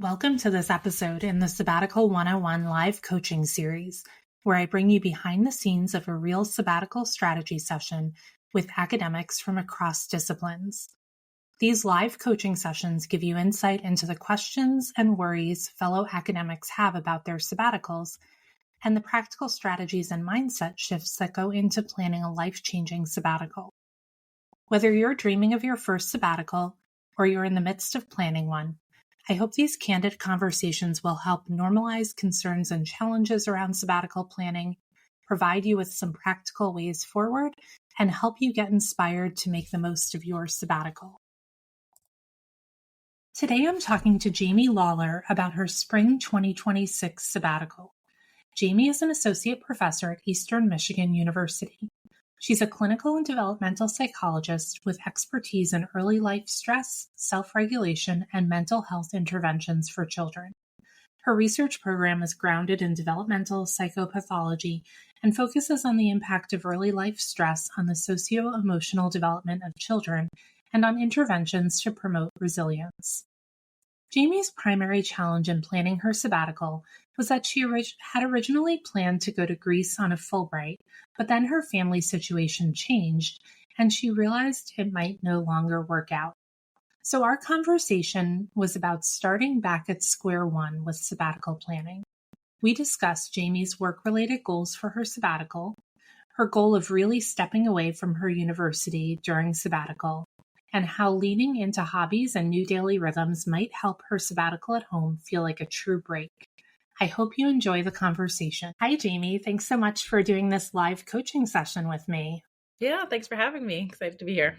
Welcome to this episode in the Sabbatical 101 live coaching series, where I bring you behind the scenes of a real sabbatical strategy session with academics from across disciplines. These live coaching sessions give you insight into the questions and worries fellow academics have about their sabbaticals and the practical strategies and mindset shifts that go into planning a life-changing sabbatical. Whether you're dreaming of your first sabbatical or you're in the midst of planning one, I hope these candid conversations will help normalize concerns and challenges around sabbatical planning, provide you with some practical ways forward, and help you get inspired to make the most of your sabbatical. Today I'm talking to Jamie Lawler about her spring 2026 sabbatical. Jamie is an associate professor at Eastern Michigan University. She's a clinical and developmental psychologist with expertise in early life stress, self-regulation, and mental health interventions for children. Her research program is grounded in developmental psychopathology and focuses on the impact of early life stress on the socio-emotional development of children and on interventions to promote resilience. Jamie's primary challenge in planning her sabbatical was that she had originally planned to go to Greece on a Fulbright, but then her family situation changed and she realized it might no longer work out. So our conversation was about starting back at square one with sabbatical planning. We discussed Jamie's work-related goals for her sabbatical, her goal of really stepping away from her university during sabbatical, and how leaning into hobbies and new daily rhythms might help her sabbatical at home feel like a true break. I hope you enjoy the conversation. Hi, Jamie. Thanks so much for doing this live coaching session with me. Yeah, thanks for having me. Excited to be here.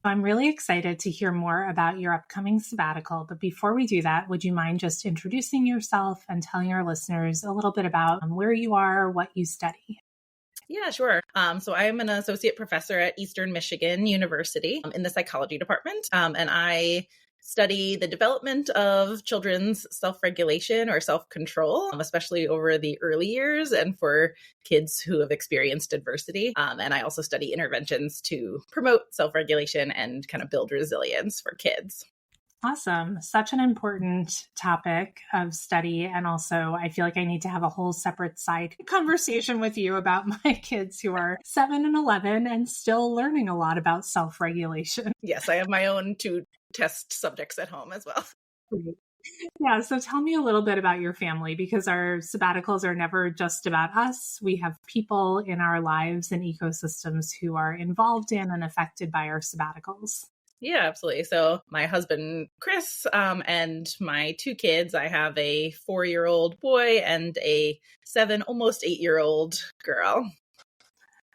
I'm really excited to hear more about your upcoming sabbatical. But before we do that, would you mind just introducing yourself and telling our listeners a little bit about where you are, what you study? Yeah, sure. So I am an associate professor at Eastern Michigan University in the psychology department, and I study the development of children's self-regulation or self-control, especially over the early years and for kids who have experienced adversity. And I also study interventions to promote self-regulation and kind of build resilience for kids. Awesome. Such an important topic of study. And also, I feel like I need to have a whole separate side conversation with you about my kids who are 7 and 11 and still learning a lot about self-regulation. Yes, I have my own 2 test subjects at home as well. Yeah, so tell me a little bit about your family, because our sabbaticals are never just about us. We have people in our lives and ecosystems who are involved in and affected by our sabbaticals. Yeah, absolutely. So my husband, Chris, and my 2 kids, I have a 4-year-old boy and a 7, almost 8-year-old girl.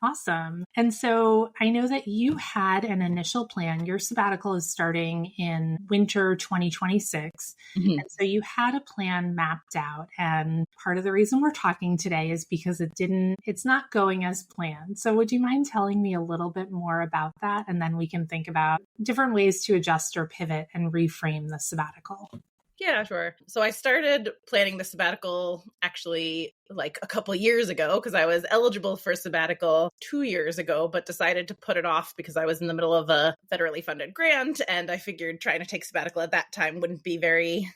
Awesome. And so I know that you had an initial plan. Your sabbatical is starting in winter 2026. Mm-hmm. And so you had a plan mapped out. And part of the reason we're talking today is because it's not going as planned. So would you mind telling me a little bit more about that? And then we can think about different ways to adjust or pivot and reframe the sabbatical. Yeah, sure. So I started planning the sabbatical actually like a couple years ago because I was eligible for sabbatical 2 years ago, but decided to put it off because I was in the middle of a federally funded grant. And I figured trying to take sabbatical at that time wouldn't be very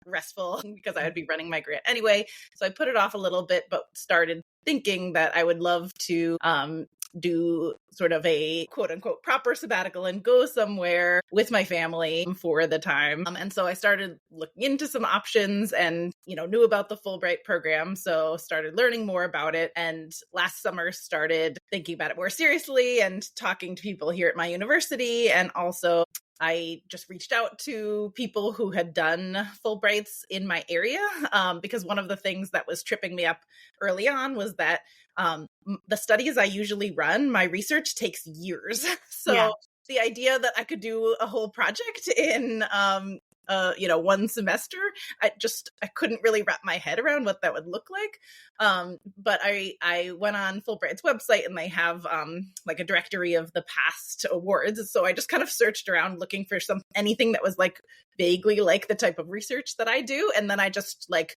restful because I would be running my grant anyway. So I put it off a little bit, but started thinking that I would love to do sort of a quote unquote proper sabbatical and go somewhere with my family for the time. And so I started looking into some options and, knew about the Fulbright program. So started learning more about it. And last summer started thinking about it more seriously and talking to people here at my university. And also I just reached out to people who had done Fulbrights in my area because one of the things that was tripping me up early on was that the studies I usually run, my research takes years. So the idea that I could do a whole project in, one semester, I couldn't really wrap my head around what that would look like. But I went on Fulbright's website and they have like a directory of the past awards. So I just kind of searched around looking for anything that was like vaguely like the type of research that I do. And then I just like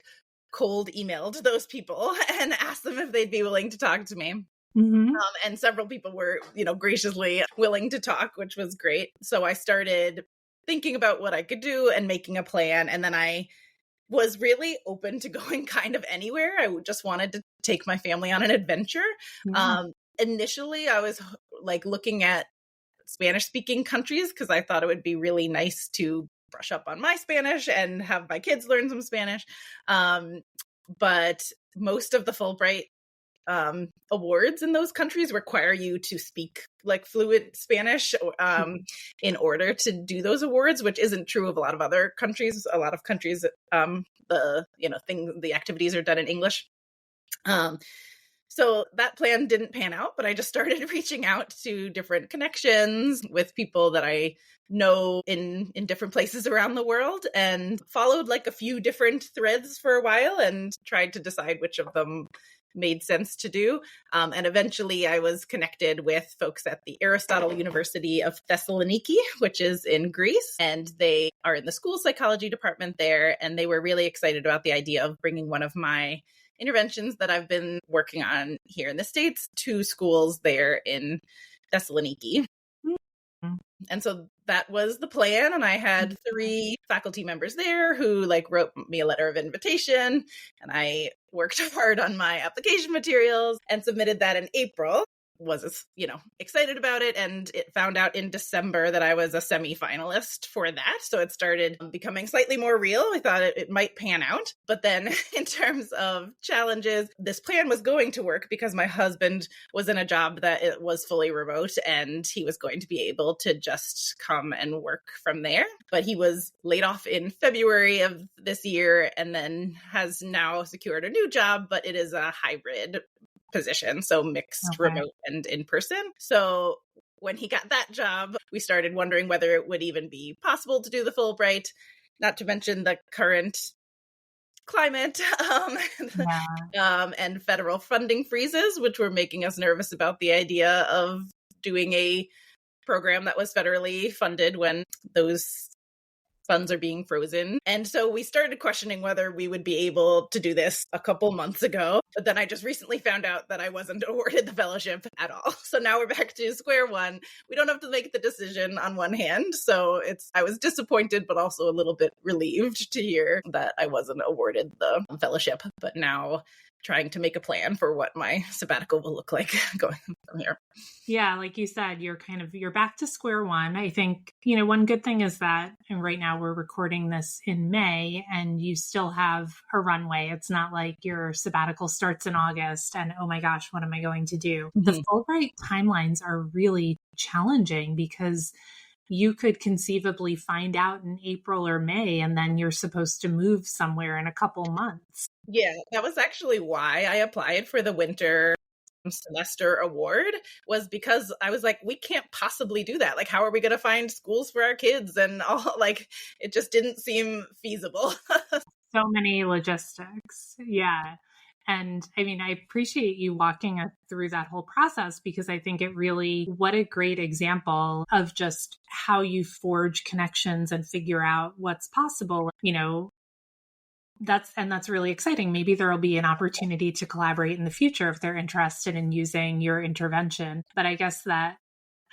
cold emailed those people and asked them if they'd be willing to talk to me. Mm-hmm. And several people were, graciously willing to talk, which was great. So I started thinking about what I could do and making a plan. And then I was really open to going kind of anywhere. I just wanted to take my family on an adventure. Yeah. Initially, I was like looking at Spanish speaking countries because I thought it would be really nice to brush up on my Spanish and have my kids learn some Spanish. But most of the Fulbright awards in those countries require you to speak like fluent Spanish in order to do those awards, which isn't true of a lot of other countries. A lot of countries, the activities are done in English. So that plan didn't pan out, but I just started reaching out to different connections with people that I know in different places around the world, and followed like a few different threads for a while and tried to decide which of them made sense to do. And eventually I was connected with folks at the Aristotle University of Thessaloniki, which is in Greece. And they are in the school psychology department there. And they were really excited about the idea of bringing one of my interventions that I've been working on here in the States to schools there in Thessaloniki. And so that was the plan. And I had 3 faculty members there who like wrote me a letter of invitation, and I worked hard on my application materials and submitted that in April. Was, excited about it, and it found out in December that I was a semi-finalist for that. So it started becoming slightly more real. I thought it might pan out. But then in terms of challenges, this plan was going to work because my husband was in a job that it was fully remote, and he was going to be able to just come and work from there. But he was laid off in February of this year and then has now secured a new job, but it is a hybrid position, so mixed remote and in person. So when he got that job, we started wondering whether it would even be possible to do the Fulbright, not to mention the current climate and federal funding freezes, which were making us nervous about the idea of doing a program that was federally funded when those funds are being frozen. And so we started questioning whether we would be able to do this a couple months ago. But then I just recently found out that I wasn't awarded the fellowship at all. So now we're back to square one. We don't have to make the decision on one hand. So I was disappointed, but also a little bit relieved to hear that I wasn't awarded the fellowship. But now trying to make a plan for what my sabbatical will look like going from here. Yeah, like you said, you're back to square one. I think, one good thing is that, and right now we're recording this in May and you still have a runway. It's not like your sabbatical starts in August and, oh my gosh, what am I going to do? Mm-hmm. The Fulbright timelines are really challenging because you could conceivably find out in April or May, and then you're supposed to move somewhere in a couple months. Yeah, that was actually why I applied for the winter semester award, was because I was like, we can't possibly do that. Like, how are we going to find schools for our kids? And all, like, it just didn't seem feasible. So many logistics. Yeah. And I mean, I appreciate you walking us through that whole process, because I think what a great example of just how you forge connections and figure out what's possible. That's really exciting. Maybe there'll be an opportunity to collaborate in the future if they're interested in using your intervention. But I guess that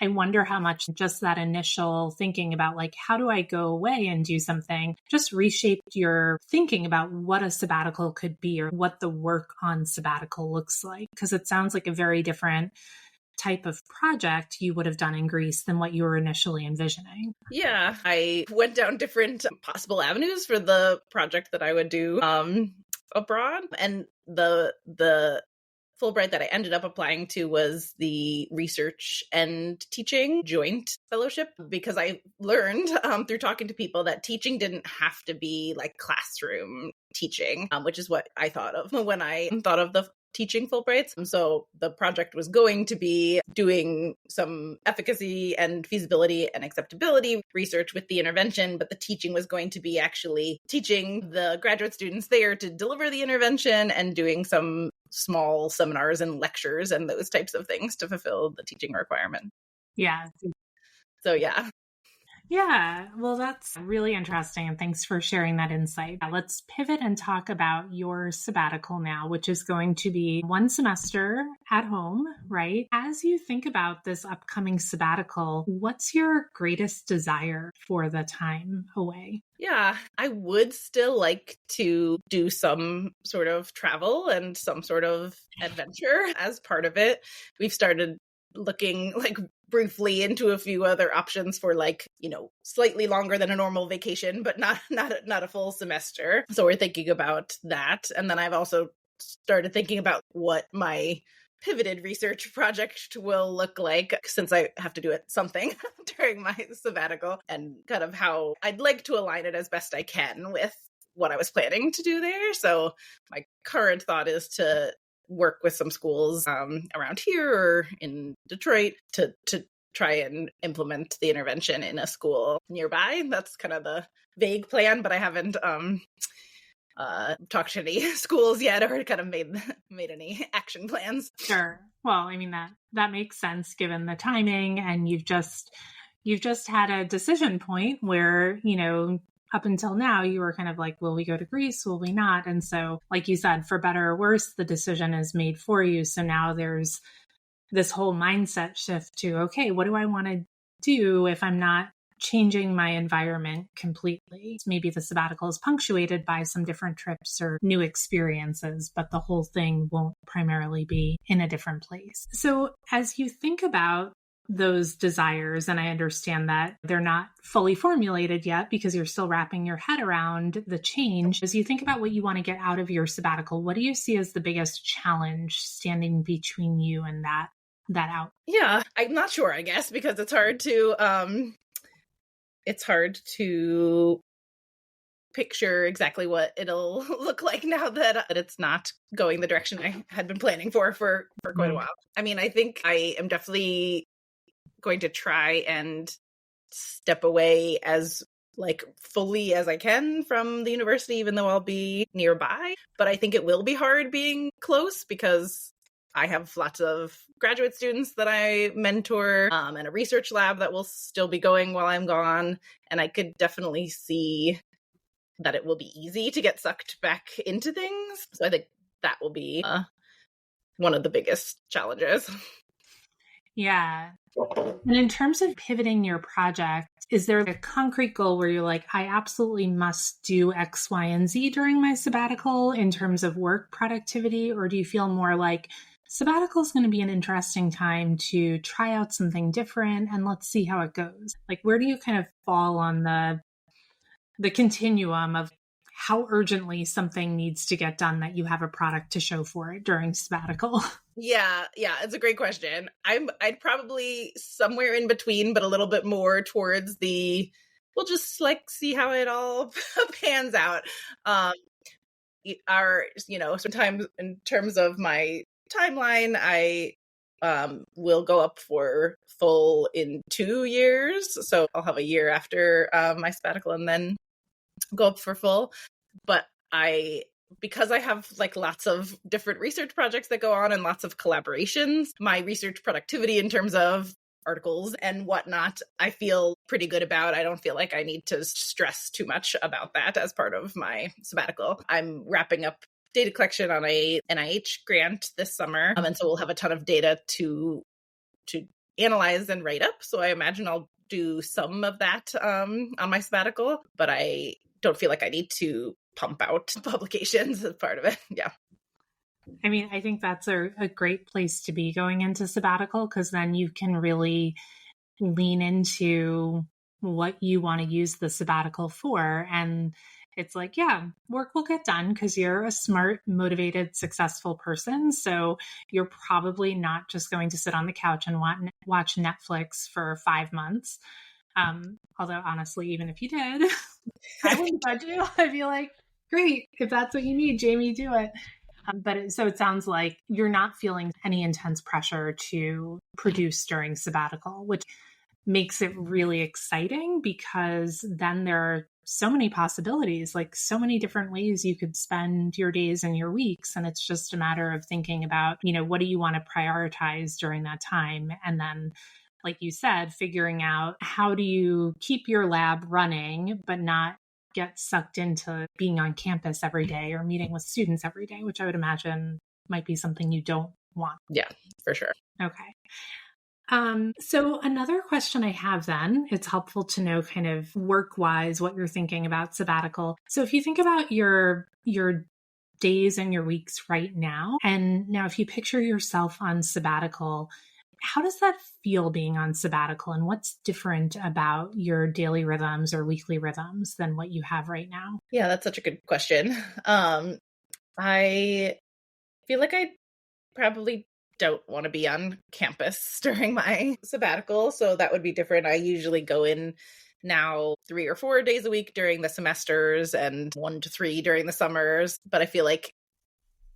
I wonder how much just that initial thinking about like, how do I go away and do something, just reshaped your thinking about what a sabbatical could be or what the work on sabbatical looks like. Because it sounds like a very different type of project you would have done in Greece than what you were initially envisioning. Yeah, I went down different possible avenues for the project that I would do abroad. And the Fulbright that I ended up applying to was the research and teaching joint fellowship, because I learned through talking to people that teaching didn't have to be like classroom teaching, which is what I thought of when I thought of the teaching Fulbrights. So the project was going to be doing some efficacy and feasibility and acceptability research with the intervention, but the teaching was going to be actually teaching the graduate students there to deliver the intervention and doing some small seminars and lectures and those types of things to fulfill the teaching requirement. Yeah. So yeah. Yeah, well, that's really interesting. And thanks for sharing that insight. Let's pivot and talk about your sabbatical now, which is going to be one semester at home, right? As you think about this upcoming sabbatical, what's your greatest desire for the time away? Yeah, I would still like to do some sort of travel and some sort of adventure as part of it. We've started looking like briefly into a few other options for like, slightly longer than a normal vacation, but not a full semester. So we're thinking about that. And then I've also started thinking about what my pivoted research project will look like, since I have to do it something during my sabbatical, and kind of how I'd like to align it as best I can with what I was planning to do there. So my current thought is to work with some schools around here or in Detroit to try and implement the intervention in a school nearby. That's kind of the vague plan, but I haven't talked to any schools yet or kind of made any action plans. Sure. Well, I mean, that makes sense given the timing, and you've just had a decision point where, up until now you were kind of like, will we go to Greece? Will we not? And so, like you said, for better or worse, the decision is made for you. So now there's this whole mindset shift to, okay, what do I want to do if I'm not changing my environment completely? Maybe the sabbatical is punctuated by some different trips or new experiences, but the whole thing won't primarily be in a different place. So as you think about those desires, and I understand that they're not fully formulated yet because you're still wrapping your head around the change. As you think about what you want to get out of your sabbatical, what do you see as the biggest challenge standing between you and that out? Yeah, I'm not sure, I guess, because it's hard to picture exactly what it'll look like now that it's not going the direction I had been planning for quite a while. I mean, I think I am definitely going to try and step away as like fully as I can from the university, even though I'll be nearby. But I think it will be hard being close because I have lots of graduate students that I mentor, and a research lab that will still be going while I'm gone. And I could definitely see that it will be easy to get sucked back into things. So I think that will be one of the biggest challenges. Yeah. And in terms of pivoting your project, is there a concrete goal where you're like, I absolutely must do X, Y, and Z during my sabbatical in terms of work productivity? Or do you feel more like sabbatical is going to be an interesting time to try out something different and let's see how it goes? Like, where do you kind of fall on the continuum of how urgently something needs to get done that you have a product to show for it during sabbatical? Yeah, it's a great question. I'd probably somewhere in between, but a little bit more towards we'll just like see how it all pans out. Sometimes in terms of my timeline, I will go up for full in 2 years. So I'll have a year after my sabbatical and then go up for full. But because I have like lots of different research projects that go on and lots of collaborations, my research productivity in terms of articles and whatnot, I feel pretty good about. I don't feel like I need to stress too much about that as part of my sabbatical. I'm wrapping up data collection on a NIH grant this summer. And so we'll have a ton of data to analyze and write up. So I imagine I'll do some of that on my sabbatical, but I don't feel like I need to pump out publications as part of it. Yeah. I mean, I think that's a great place to be going into sabbatical, because then you can really lean into what you want to use the sabbatical for. And it's like, yeah, work will get done because you're a smart, motivated, successful person. So you're probably not just going to sit on the couch and watch Netflix for 5 months. Although honestly, even if you did, I wouldn't judge you. I'd be like, great, if that's what you need, Jamie, do it. So it sounds like you're not feeling any intense pressure to produce during sabbatical, which makes it really exciting, because then there are so many possibilities, like so many different ways you could spend your days and your weeks. And it's just a matter of thinking about, what do you want to prioritize during that time? And then like you said, figuring out how do you keep your lab running, but not get sucked into being on campus every day or meeting with students every day, which I would imagine might be something you don't want. Yeah, for sure. Okay. So another question I have then, it's helpful to know kind of work-wise what you're thinking about sabbatical. So if you think about your days and your weeks right now, and now if you picture yourself on sabbatical, how does that feel being on sabbatical, and what's different about your daily rhythms or weekly rhythms than what you have right now? Yeah, that's such a good question. I feel like I probably don't want to be on campus during my sabbatical, so that would be different. I usually go in now 3 or 4 days a week during the semesters and 1 to 3 during the summers, but I feel like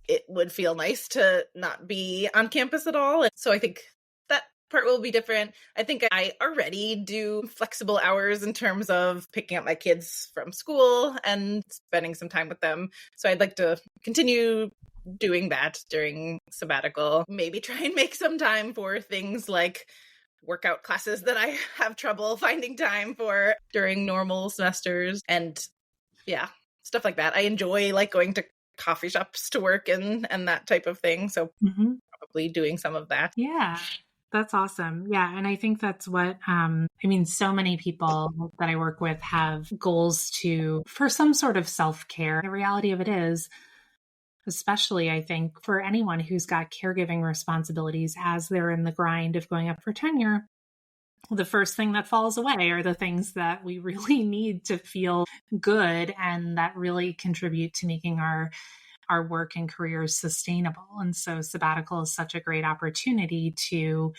it would feel nice to not be on campus at all. And so I think that part will be different. I think I already do flexible hours in terms of picking up my kids from school and spending some time with them. So I'd like to continue doing that during sabbatical. Maybe try and make some time for things like workout classes that I have trouble finding time for during normal semesters. And yeah, stuff like that. I enjoy like going to coffee shops to work and that type of thing. So probably doing some of that. Yeah. That's awesome. Yeah. And I think that's what, so many people that I work with have goals for some sort of self-care. The reality of it is, especially I think for anyone who's got caregiving responsibilities as they're in the grind of going up for tenure, the first thing that falls away are the things that we really need to feel good and that really contribute to making our work and careers sustainable. And so sabbatical is such a great opportunity to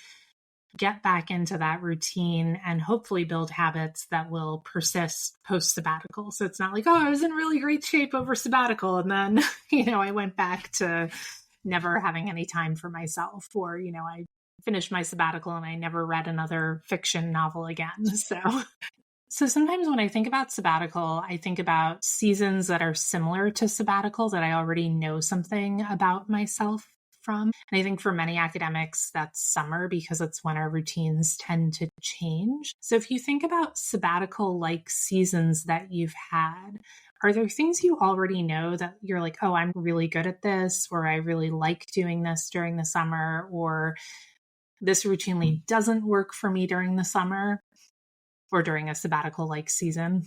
get back into that routine and hopefully build habits that will persist post sabbatical. So it's not like, oh, I was in really great shape over sabbatical, and then, I went back to never having any time for myself, or, I finished my sabbatical and I never read another fiction novel again. So sometimes when I think about sabbatical, I think about seasons that are similar to sabbatical that I already know something about myself from. And I think for many academics, that's summer because it's when our routines tend to change. So if you think about sabbatical-like seasons that you've had, are there things you already know that you're like, oh, I'm really good at this, or I really like doing this during the summer, or this routinely doesn't work for me during the summer or during a sabbatical-like season?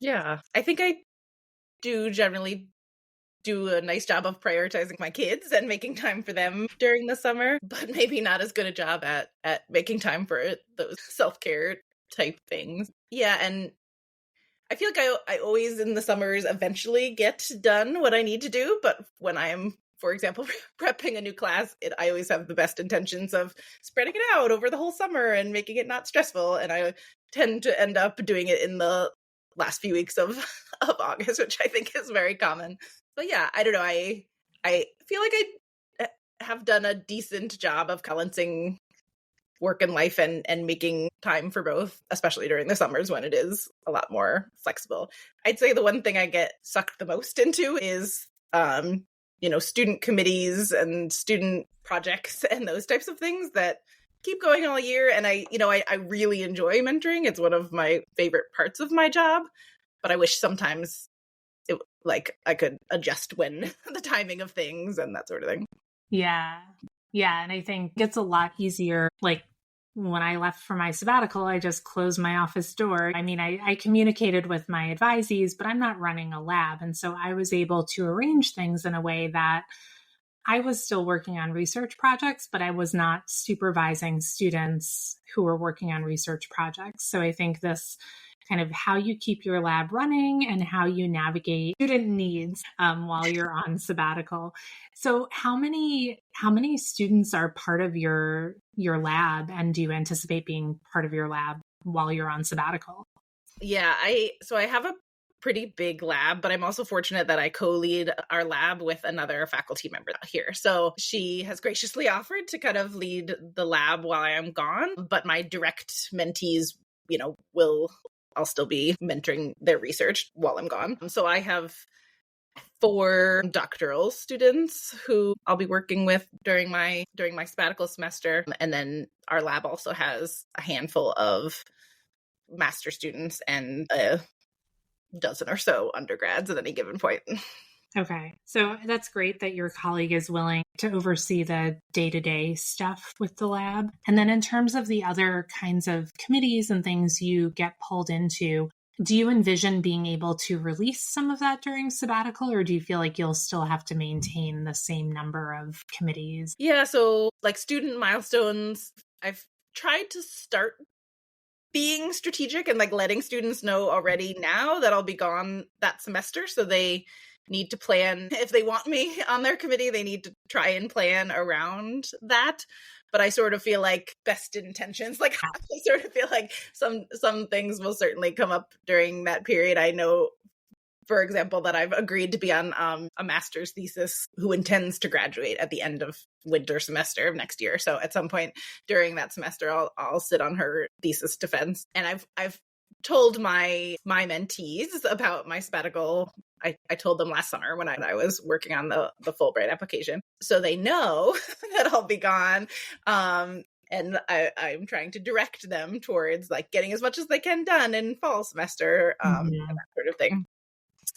Yeah, I think I do generally do a nice job of prioritizing my kids and making time for them during the summer, but maybe not as good a job at making time for those self-care type things. Yeah, and I feel like I always in the summers eventually get done what I need to do, but when I am, for example, prepping a new class, I always have the best intentions of spreading it out over the whole summer and making it not stressful, and I tend to end up doing it in the last few weeks of August, which I think is very common. But yeah, I don't know. I feel like I have done a decent job of balancing work and life and making time for both, especially during the summers when it is a lot more flexible. I'd say the one thing I get sucked the most into is, student committees and student projects and those types of things that keep going all year. And I really enjoy mentoring. It's one of my favorite parts of my job, but I wish sometimes I could adjust when the timing of things and that sort of thing. Yeah. Yeah. And I think it's a lot easier. Like when I left for my sabbatical, I just closed my office door. I mean, I communicated with my advisees, but I'm not running a lab. And so I was able to arrange things in a way that I was still working on research projects, but I was not supervising students who were working on research projects. So I think this kind of how you keep your lab running and how you navigate student needs while you're on sabbatical. So how many students are part of your lab, and do you anticipate being part of your lab while you're on sabbatical? Yeah, I have a pretty big lab, but I'm also fortunate that I co-lead our lab with another faculty member here. So she has graciously offered to kind of lead the lab while I am gone, but my direct mentees, I'll still be mentoring their research while I'm gone. So I have 4 doctoral students who I'll be working with during my sabbatical semester. And then our lab also has a handful of master students and a dozen or so undergrads at any given point. Okay. So that's great that your colleague is willing to oversee the day-to-day stuff with the lab. And then in terms of the other kinds of committees and things you get pulled into, do you envision being able to release some of that during sabbatical, or do you feel like you'll still have to maintain the same number of committees? Yeah, so like student milestones, I've tried to start being strategic and like letting students know already now that I'll be gone that semester. So they need to plan. If they want me on their committee, they need to try and plan around that. But I sort of feel like best intentions, like I sort of feel like some things will certainly come up during that period. I know, for example, that I've agreed to be on a master's thesis who intends to graduate at the end of winter semester of next year. So at some point during that semester, I'll sit on her thesis defense. And I've told my mentees about my sabbatical. I told them last summer when I was working on the Fulbright application. So they know that I'll be gone. And I'm trying to direct them towards like getting as much as they can done in fall semester, and that sort of thing.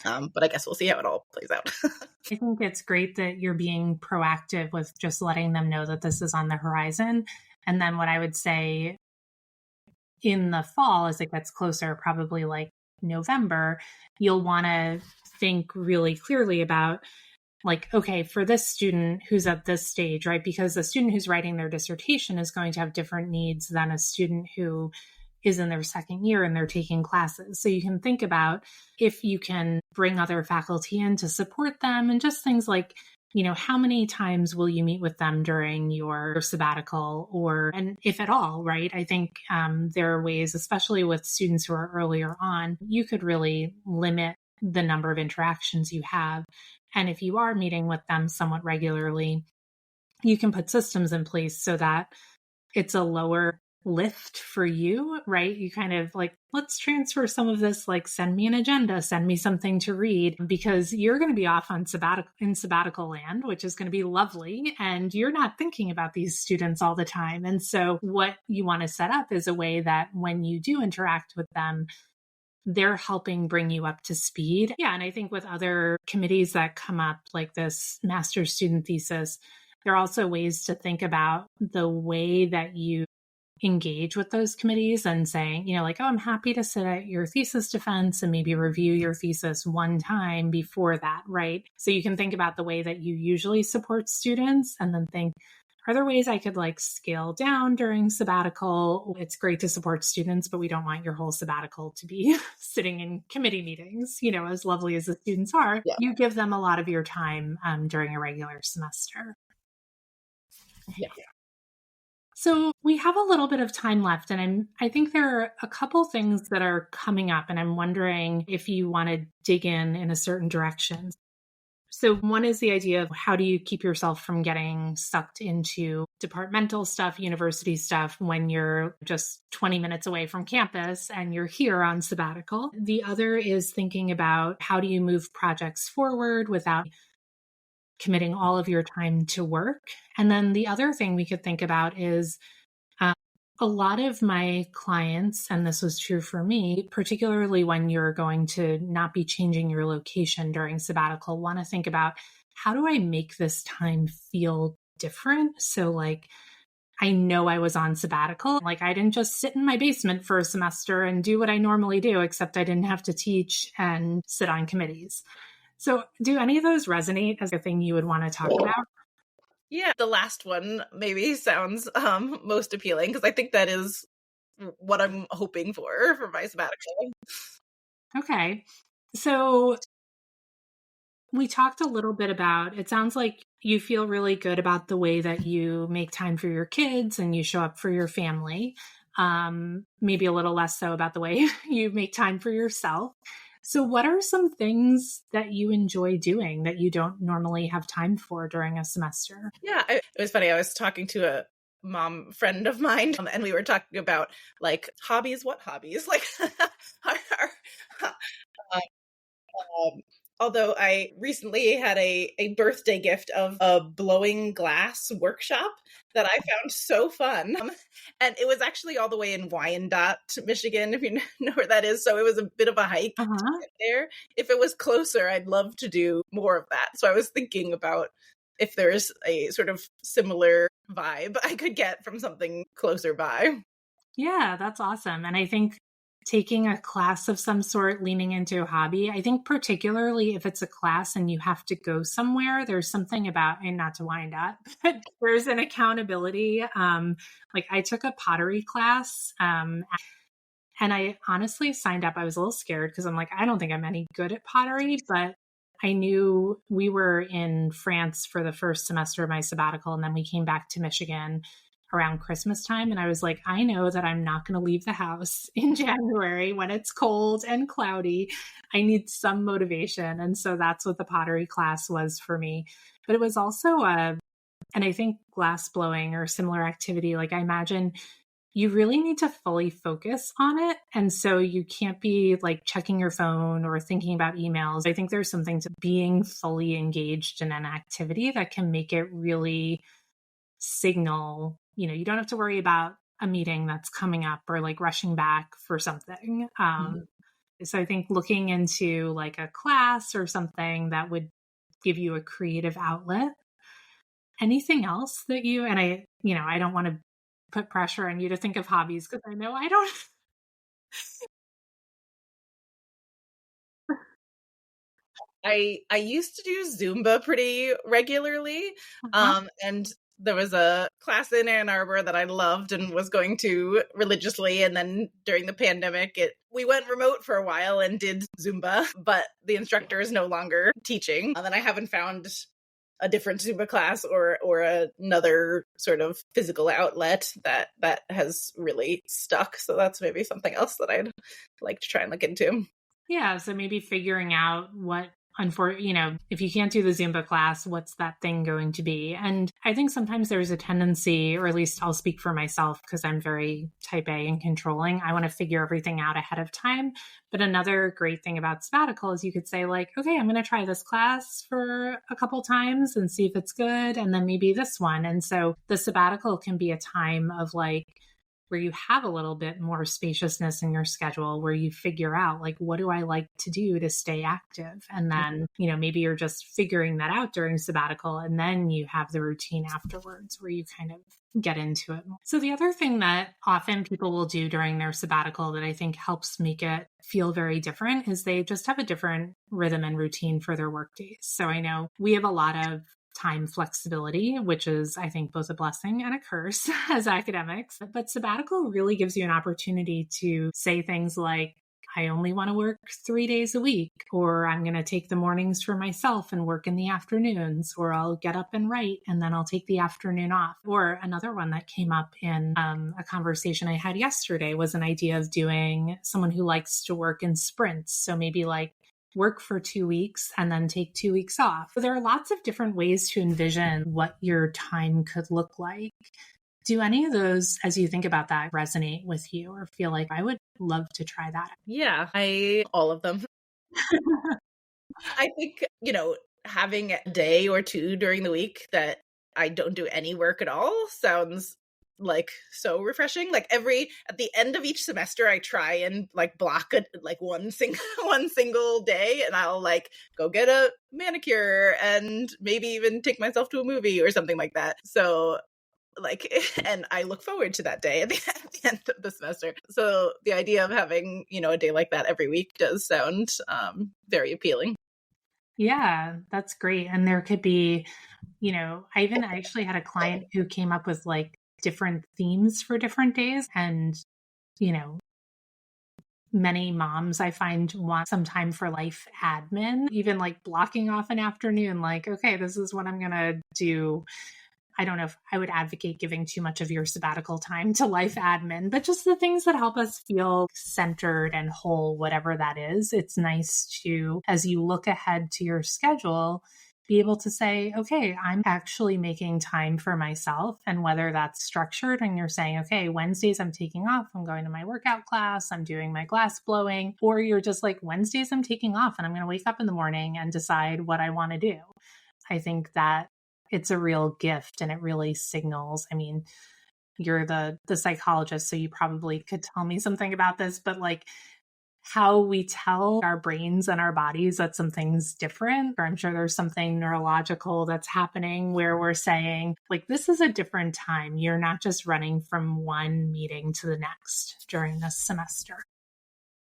But I guess we'll see how it all plays out. I think it's great that you're being proactive with just letting them know that this is on the horizon. And then what I would say in the fall, as it gets closer, probably like November, you'll want to think really clearly about like, okay, for this student who's at this stage, right? Because a student who's writing their dissertation is going to have different needs than a student who is in their second year and they're taking classes. So you can think about if you can bring other faculty in to support them and just things like, you know, how many times will you meet with them during your sabbatical and if at all, right? I think there are ways, especially with students who are earlier on, you could really limit the number of interactions you have. And if you are meeting with them somewhat regularly, you can put systems in place so that it's a lower lift for you, right? You kind of like, let's transfer some of this, like send me an agenda, send me something to read, because you're going to be off on sabbatical land, which is going to be lovely. And you're not thinking about these students all the time. And so what you want to set up is a way that when you do interact with them, they're helping bring you up to speed. Yeah. And I think with other committees that come up, like this master's student thesis, there are also ways to think about the way that you engage with those committees and saying, you know, like, oh, I'm happy to sit at your thesis defense and maybe review your thesis one time before that, right? So you can think about the way that you usually support students and then think, are there ways I could like scale down during sabbatical? It's great to support students, but we don't want your whole sabbatical to be sitting in committee meetings, you know, as lovely as the students are. Yeah. You give them a lot of your time during a regular semester. Yeah. So we have a little bit of time left, and I think there are a couple things that are coming up, and I'm wondering if you want to dig in a certain direction. So one is the idea of how do you keep yourself from getting sucked into departmental stuff, university stuff, when you're just 20 minutes away from campus and you're here on sabbatical. The other is thinking about how do you move projects forward without committing all of your time to work. And then the other thing we could think about is a lot of my clients, and this was true for me, particularly when you're going to not be changing your location during sabbatical, want to think about how do I make this time feel different? So like, I know I was on sabbatical. Like I didn't just sit in my basement for a semester and do what I normally do, except I didn't have to teach and sit on committees. So do any of those resonate as a thing you would want to talk about? Yeah, the last one maybe sounds most appealing because I think that is what I'm hoping for my sabbatical. Okay. So we talked a little bit about, it sounds like you feel really good about the way that you make time for your kids and you show up for your family. Maybe a little less so about the way you make time for yourself. So what are some things that you enjoy doing that you don't normally have time for during a semester? Yeah, it was funny. I was talking to a mom friend of mine and we were talking about like hobbies. What hobbies? Like Although I recently had a birthday gift of a blowing glass workshop that I found so fun. And it was actually all the way in Wyandotte, Michigan, if you know where that is. So it was a bit of a hike to Uh-huh. get there. If it was closer, I'd love to do more of that. So I was thinking about if there's a sort of similar vibe I could get from something closer by. Yeah, that's awesome. And I think taking a class of some sort, leaning into a hobby, I think particularly if it's a class and you have to go somewhere, there's something about, and not to wind up, but there's an accountability. Like I took a pottery class, and I honestly signed up. I was a little scared because I'm like, I don't think I'm any good at pottery, but I knew we were in France for the first semester of my sabbatical. And then we came back to Michigan around Christmas time. And I was like, I know that I'm not going to leave the house in January when it's cold and cloudy. I need some motivation. And so that's what the pottery class was for me. But it was also and I think glass blowing or similar activity, like I imagine you really need to fully focus on it. And so you can't be like checking your phone or thinking about emails. I think there's something to being fully engaged in an activity that can make it really signal, you don't have to worry about a meeting that's coming up or like rushing back for something. So I think looking into like a class or something that would give you a creative outlet. Anything else that I don't want to put pressure on you to think of hobbies because I know I don't. I used to do Zumba pretty regularly. And there was a class in Ann Arbor that I loved and was going to religiously. And then during the pandemic, we went remote for a while and did Zumba, but the instructor is no longer teaching. And then I haven't found a different Zumba class or another sort of physical outlet that has really stuck. So that's maybe something else that I'd like to try and look into. Yeah, so maybe figuring out if you can't do the Zumba class, what's that thing going to be? And I think sometimes there's a tendency, or at least I'll speak for myself because I'm very type A and controlling. I want to figure everything out ahead of time. But another great thing about sabbatical is you could say like, okay, I'm going to try this class for a couple times and see if it's good. And then maybe this one. And so the sabbatical can be a time of like, where you have a little bit more spaciousness in your schedule, where you figure out like, what do I like to do to stay active? And then, maybe you're just figuring that out during sabbatical. And then you have the routine afterwards where you kind of get into it. So the other thing that often people will do during their sabbatical that I think helps make it feel very different is they just have a different rhythm and routine for their work days. So I know we have a lot of time flexibility, which is, I think, both a blessing and a curse as academics. But sabbatical really gives you an opportunity to say things like, I only want to work 3 days a week, or I'm going to take the mornings for myself and work in the afternoons, or I'll get up and write and then I'll take the afternoon off. Or another one that came up in a conversation I had yesterday was an idea of doing someone who likes to work in sprints. So maybe like work for 2 weeks and then take 2 weeks off. There are lots of different ways to envision what your time could look like. Do any of those, as you think about that, resonate with you or feel like I would love to try that? Yeah, all of them. I think, having a day or two during the week that I don't do any work at all sounds like so refreshing. Like at the end of each semester, I try and like block one single day, and I'll like go get a manicure and maybe even take myself to a movie or something like that. So like, and I look forward to that day at the end of the semester. So the idea of having, a day like that every week does sound very appealing. Yeah, that's great. And there could be, I actually had a client who came up with like different themes for different days. And, many moms I find want some time for life admin, even like blocking off an afternoon, like, okay, this is what I'm going to do. I don't know if I would advocate giving too much of your sabbatical time to life admin, but just the things that help us feel centered and whole, whatever that is. It's nice to, as you look ahead to your schedule, be able to say, okay, I'm actually making time for myself. And whether that's structured and you're saying, okay, Wednesdays I'm taking off, I'm going to my workout class, I'm doing my glass blowing, or you're just like, Wednesdays I'm taking off and I'm going to wake up in the morning and decide what I want to do. I think that it's a real gift and it really signals, I mean, you're the psychologist, so you probably could tell me something about this, but like how we tell our brains and our bodies that something's different, or I'm sure there's something neurological that's happening where we're saying, like, this is a different time. You're not just running from one meeting to the next during this semester.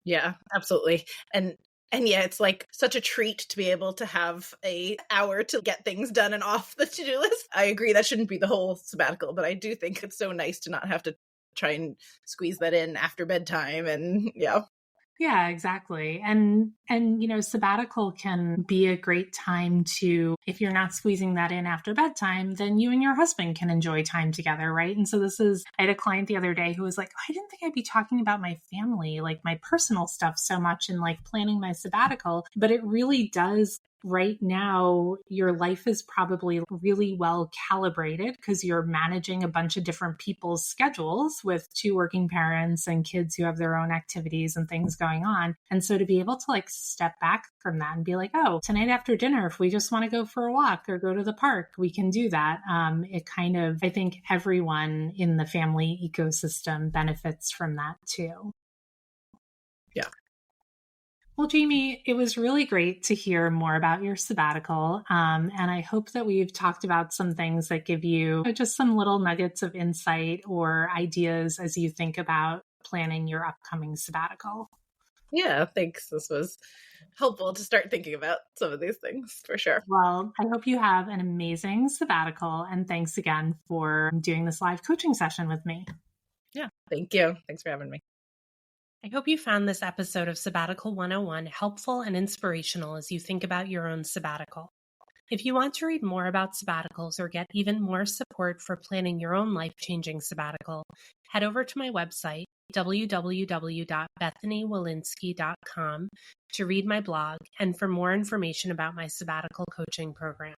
Yeah, absolutely. And yeah, it's like such a treat to be able to have an hour to get things done and off the to-do list. I agree that shouldn't be the whole sabbatical, but I do think it's so nice to not have to try and squeeze that in after bedtime. And yeah. Yeah, exactly. And sabbatical can be a great time to, if you're not squeezing that in after bedtime, then you and your husband can enjoy time together, right? And so I had a client the other day who was like, I didn't think I'd be talking about my family, like my personal stuff so much in like planning my sabbatical, but it really does. Right now, your life is probably really well calibrated because you're managing a bunch of different people's schedules with 2 working parents and kids who have their own activities and things going on. And so to be able to like step back from that and be like, oh, tonight after dinner, if we just want to go for a walk or go to the park, we can do that. It kind of, I think everyone in the family ecosystem benefits from that too. Yeah. Well, Jamie, it was really great to hear more about your sabbatical. And I hope that we've talked about some things that give you just some little nuggets of insight or ideas as you think about planning your upcoming sabbatical. Yeah, thanks. This was helpful to start thinking about some of these things for sure. Well, I hope you have an amazing sabbatical. And thanks again for doing this live coaching session with me. Yeah, thank you. Thanks for having me. I hope you found this episode of Sabbatical 101 helpful and inspirational as you think about your own sabbatical. If you want to read more about sabbaticals or get even more support for planning your own life-changing sabbatical, head over to my website, www.bethanywalinsky.com, to read my blog and for more information about my sabbatical coaching program.